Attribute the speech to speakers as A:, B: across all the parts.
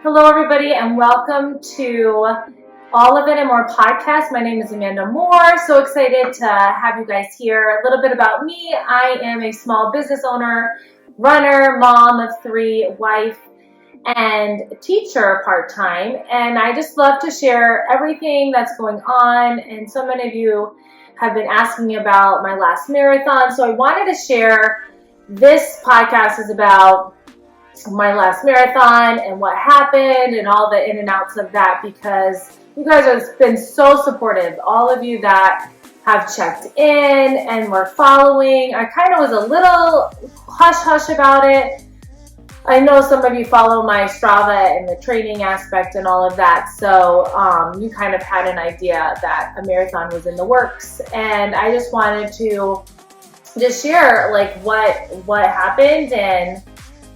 A: Hello, everybody, and welcome to All of It and More podcast. My name is Amanda Moore. So excited to have you guys here. A little bit about me. I am a small business owner, runner, mom of three, wife, and teacher part-time. And I just love to share everything that's going on. And so many of you have been asking about my last marathon. So I wanted to share this podcast is about my last marathon and what happened and all the in and outs of that, because you guys have been so supportive. All of you that have checked in and were following. I kind of was a little hush-hush about it. I know some of you follow my Strava and the training aspect and all of that, so you kind of had an idea that a marathon was in the works, and I just wanted to just share like what happened and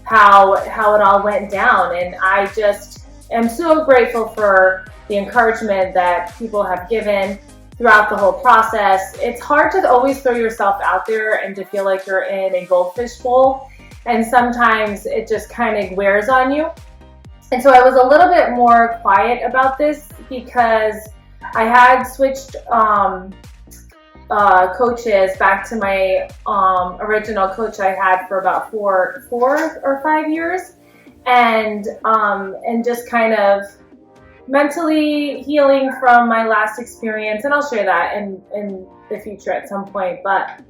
A: how it all went down. And I just am so grateful for the encouragement that people have given throughout the whole process. It's hard to always throw yourself out there and to feel like you're in a goldfish bowl, and sometimes it just kind of wears on you. And so I was a little bit more quiet about this because I had switched coaches back to my original coach I had for about four or 5 years, and just kind of mentally healing from my last experience, and I'll share that in the future at some point. But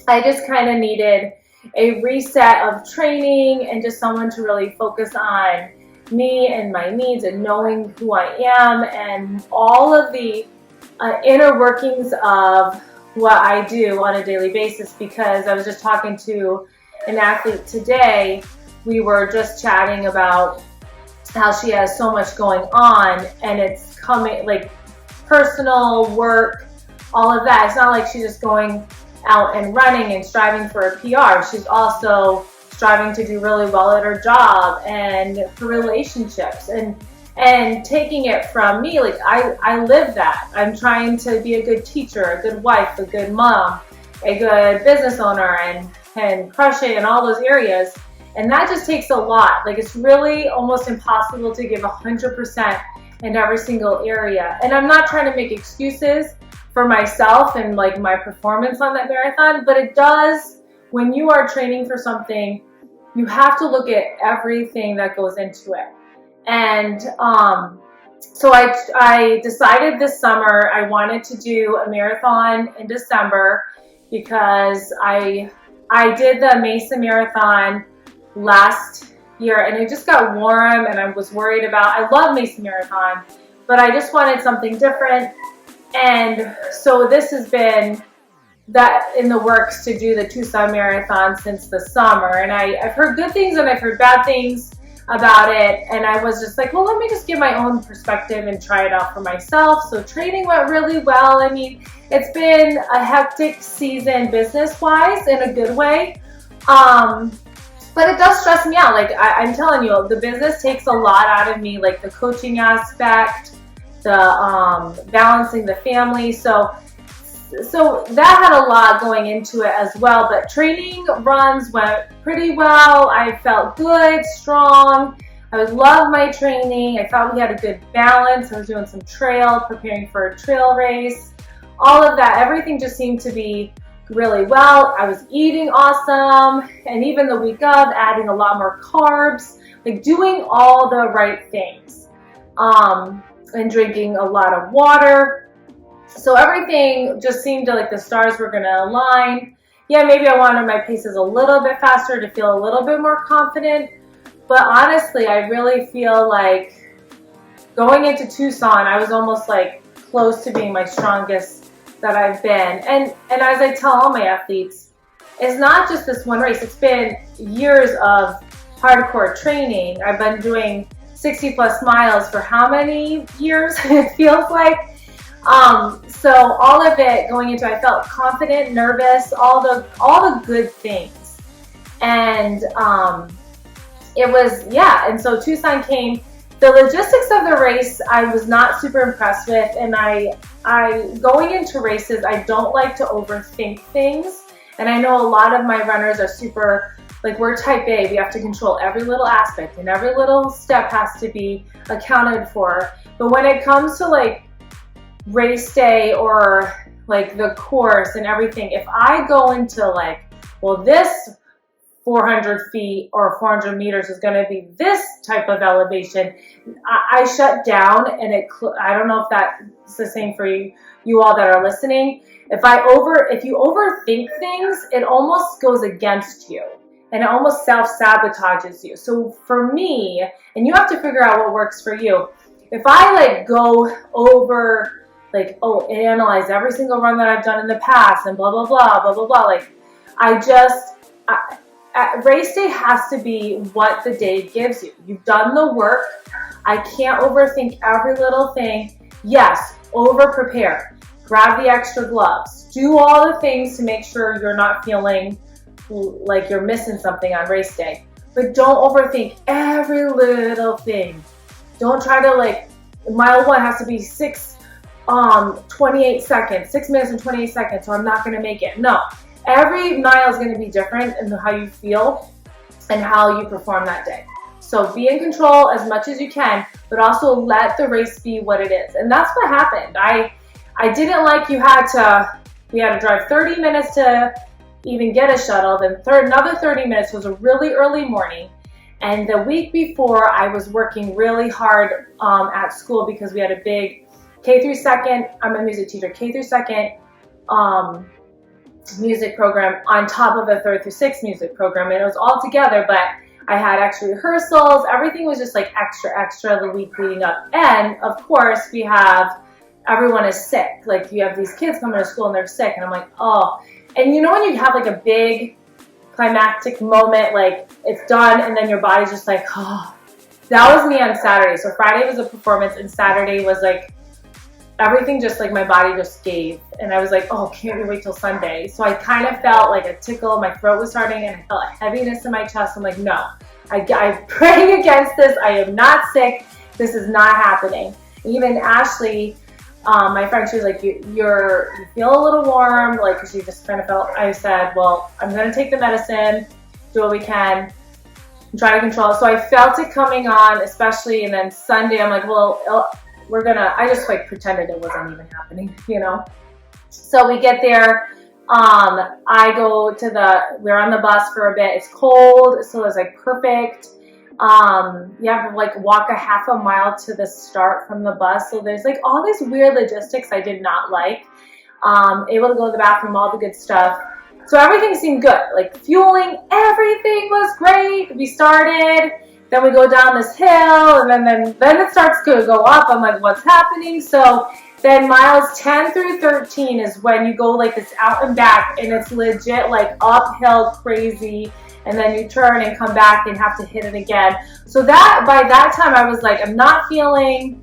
A: I just kind of needed a reset of training and just someone to really focus on me and my needs and knowing who I am and all of the inner workings of what I do on a daily basis. Because I was just talking to an athlete today. We were just chatting about how she has so much going on, and it's coming like personal work, all of that. It's not like she's just going out and running and striving for a PR. She's also striving to do really well at her job and her relationships, and taking it from me, like I live that. I'm trying to be a good teacher, a good wife, a good mom, a good business owner, and crush it in all those areas. And that just takes a lot. Like, it's really almost impossible to give 100% in every single area. And I'm not trying to make excuses for myself and like my performance on that marathon, but it does, when you are training for something, you have to look at everything that goes into it. And so I decided this summer I wanted to do a marathon in December, because I did the Mesa Marathon last year and it just got warm, and I was worried about, I love Mesa Marathon, but I just wanted something different. And so this has been that in the works to do the Tucson Marathon since the summer. And I've heard good things and I've heard bad things about it, and I was just like, well, let me just give my own perspective and try it out for myself. So training went really well. I mean, it's been a hectic season business-wise in a good way, but it does stress me out. Like I'm telling you, the business takes a lot out of me, like the coaching aspect, the balancing the family. So that had a lot going into it as well, but training runs went pretty well. I felt good, strong. I love my training. I thought we had a good balance. I was doing some trail, preparing for a trail race, all of that. Everything just seemed to be really well. I was eating awesome, and even the week of, adding a lot more carbs, like doing all the right things, and drinking a lot of water. So everything just seemed to, like, the stars were going to align. Yeah, maybe I wanted my paces a little bit faster to feel a little bit more confident. But honestly, I really feel like going into Tucson, I was almost like close to being my strongest that I've been. And as I tell all my athletes, it's not just this one race. It's been years of hardcore training. I've been doing 60 plus miles for how many years? It feels like. So all of it going into, I felt confident, nervous, all the good things. And it was, yeah. And so Tucson came. The logistics of the race, I was not super impressed with. And I going into races, I don't like to overthink things. And I know a lot of my runners are super Like we're type A, we have to control every little aspect and every little step has to be accounted for. But when it comes to like race day or like the course and everything, if I go into like, well, this 400 feet or 400 meters is going to be this type of elevation, I shut down, and I don't know if that's the same for you all that are listening. If you overthink things, it almost goes against you and it almost self-sabotages you. So for me, and you have to figure out what works for you. If I like go over like, analyze every single run that I've done in the past and blah, blah, blah, blah, blah, blah. Like race day has to be what the day gives you. You've done the work. I can't overthink every little thing. Yes, over prepare. Grab the extra gloves. Do all the things to make sure you're not feeling like you're missing something on race day. But don't overthink every little thing. Don't try to like, mile 1 has to be 28 seconds, 6 minutes and 28 seconds, so I'm not going to make it. No, every mile is going to be different in how you feel and how you perform that day. So be in control as much as you can, but also let the race be what it is. And that's what happened. I didn't like we had to drive 30 minutes to even get a shuttle. Then another 30 minutes was a really early morning. And the week before, I was working really hard at school because we had a big K through 2nd, I'm a music teacher, K through 2nd music program on top of a 3rd through 6th music program. And it was all together, but I had extra rehearsals. Everything was just like extra the week leading up. And of course, everyone is sick. Like you have these kids coming to school and they're sick. And I'm like, oh. And you know when you have like a big climactic moment, like it's done and then your body's just like, oh. That was me on Saturday. So Friday was a performance and Saturday was like, everything just like my body just gave. And I was like, oh, can't we wait till Sunday? So I kind of felt like a tickle. My throat was hurting and I felt a heaviness in my chest. I'm like, no, I'm praying against this. I am not sick. This is not happening. Even Ashley, my friend, she was like, you feel a little warm, like, because she just kind of felt, I said, well, I'm going to take the medicine, do what we can, and try to control it. So I felt it coming on, especially, and then Sunday, I'm like, well, I just like pretended it wasn't even happening, you know? So we get there, we're on the bus for a bit, it's cold, so it's like perfect. You have to like walk a half a mile to the start from the bus. So there's like all these weird logistics I did not like. Able to go to the bathroom, all the good stuff. So everything seemed good. Like fueling, everything was great. We started, then we go down this hill, and then it starts to go up. I'm like, what's happening? So then miles 10 through 13 is when you go like this out and back, and it's legit like uphill crazy. And then you turn and come back and have to hit it again. So that by that time I was like, I'm not feeling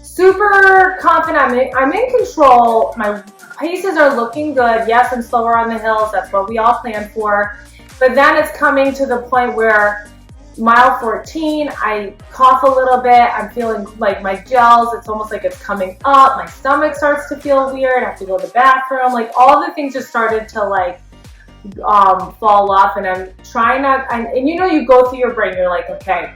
A: super confident. I'm in control. My paces are looking good. Yes, I'm slower on the hills. That's what we all planned for. But then it's coming to the point where mile 14, I cough a little bit. I'm feeling like my gels, it's almost like it's coming up. My stomach starts to feel weird. I have to go to the bathroom. Like all the things just started to like fall off, and I'm trying not, and you know, you go through your brain, you're like, okay,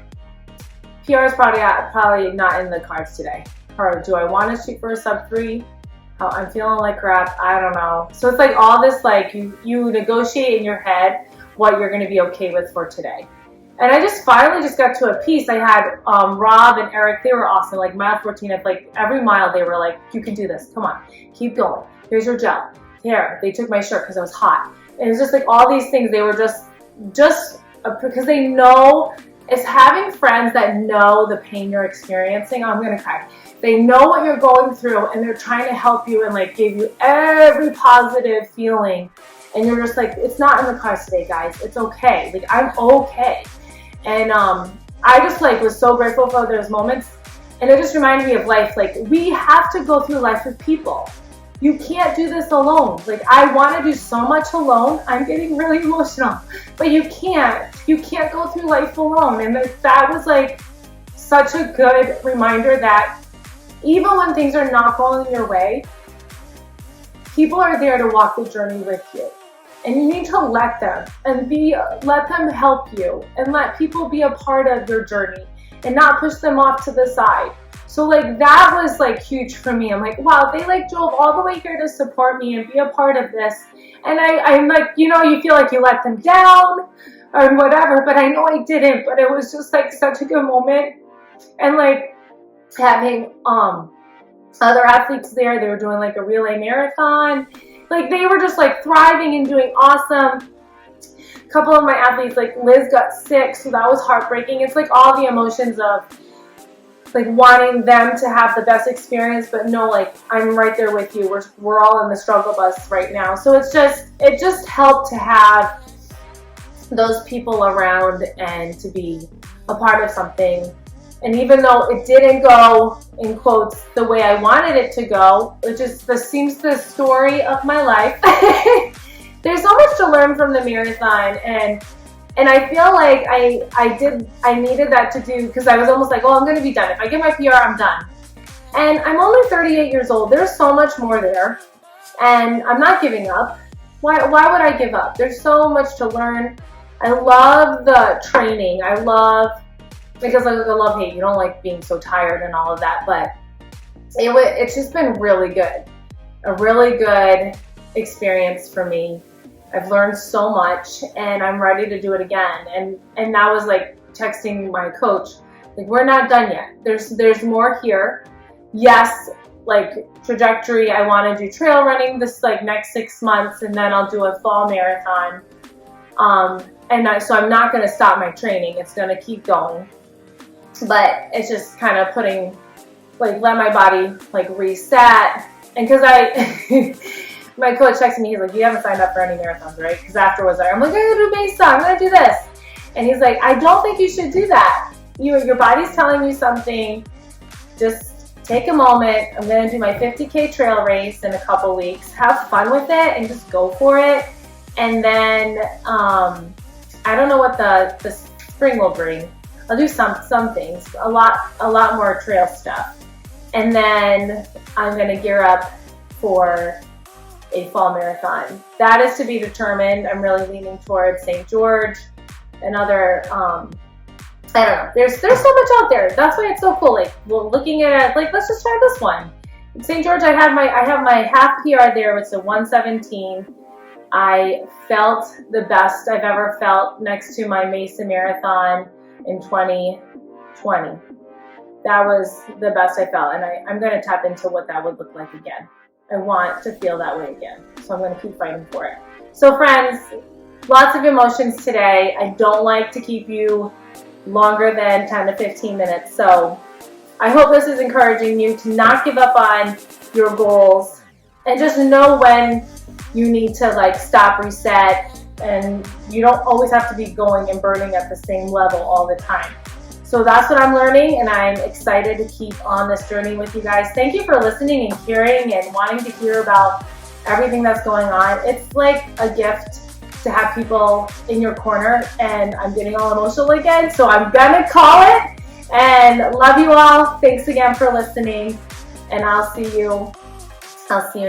A: PR is probably not in the cards today, or do I want to shoot for a sub 3? I'm feeling like crap, I don't know. So it's like all this, like you negotiate in your head what you're going to be okay with for today. And I just finally just got to a piece. I had Rob and Eric, they were awesome. Like mile 14, it's like every mile they were like, you can do this, come on, keep going, here's your gel. Here, they took my shirt because it was hot. And it's just like all these things, they were just because they know, it's having friends that know the pain you're experiencing. Oh, I'm going to cry. They know what you're going through, and they're trying to help you and like give you every positive feeling. And you're just like, it's not in the cards today, guys. It's okay. Like, I'm okay. And I just like was so grateful for those moments. And it just reminded me of life. Like, we have to go through life with people. You can't do this alone. Like, I want to do so much alone. I'm getting really emotional, but you can't go through life alone. And that was like such a good reminder that even when things are not going your way, people are there to walk the journey with you. And you need to let them and let them help you and let people be a part of your journey and not push them off to the side. So like that was like huge for me. I'm like, wow, they like drove all the way here to support me and be a part of this. And I'm like, you know, you feel like you let them down or whatever, but I know I didn't. But it was just like such a good moment. And like having other athletes there, they were doing like a relay marathon. Like they were just like thriving and doing awesome. A couple of my athletes, like Liz got sick, so that was heartbreaking. It's like all the emotions of like wanting them to have the best experience, but no, like I'm right there with you. We're all in the struggle bus right now. So it just helped to have those people around and to be a part of something. And even though it didn't go, in quotes, the way I wanted it to go, it just seems the story of my life. There's so much to learn from the marathon, and I feel like I needed that to do, because I was almost like, oh, I'm going to be done. If I get my PR, I'm done. And I'm only 38 years old. There's so much more there, and I'm not giving up. Why would I give up? There's so much to learn. I love the training. Because I love hate. You don't like being so tired and all of that, but it's just been really good. A really good experience for me. I've learned so much, and I'm ready to do it again. And that was like texting my coach, like, we're not done yet. There's more here. Yes, like trajectory, I want to do trail running this like next 6 months, and then I'll do a fall marathon. So I'm not going to stop my training. It's going to keep going. But it's just kind of let my body like reset. And because my coach texted me, he's like, you haven't signed up for any marathons, right? Because afterwards, I'm like, I'm going to do Mesa, I'm going to do this. And he's like, I don't think you should do that. Your body's telling you something. Just take a moment. I'm going to do my 50K trail race in a couple weeks. Have fun with it and just go for it. And then I don't know what the spring will bring. I'll do some things, a lot more trail stuff. And then I'm going to gear up for a fall marathon. That is to be determined. I'm really leaning towards St. George and other, I don't know. There's so much out there. That's why it's so cool. Like, well, looking at it, like, let's just try this one. In St. George, I have my half PR there. It's a 1:17. I felt the best I've ever felt next to my Mesa Marathon in 2020. That was the best I felt, and I'm going to tap into what that would look like again. I want to feel that way again, so I'm going to keep fighting for it. So friends, lots of emotions today. I don't like to keep you longer than 10 to 15 minutes, so I hope this is encouraging you to not give up on your goals and just know when you need to like stop, reset, and you don't always have to be going and burning at the same level all the time. So that's what I'm learning, and I'm excited to keep on this journey with you guys. Thank you for listening and hearing and wanting to hear about everything that's going on. It's like a gift to have people in your corner, and I'm getting all emotional again, so I'm gonna call it. And love you all. Thanks again for listening, and I'll see you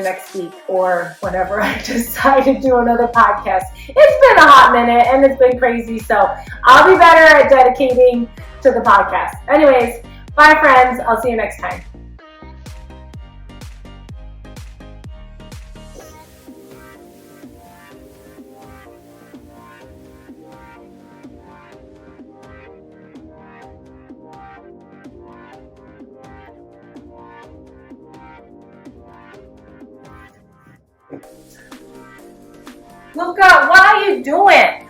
A: next week or whenever I decide to do another podcast. It's been a hot minute and it's been crazy, so I'll be better at dedicating to the podcast. Anyways, bye friends. I'll see you next time. Luca, what are you doing?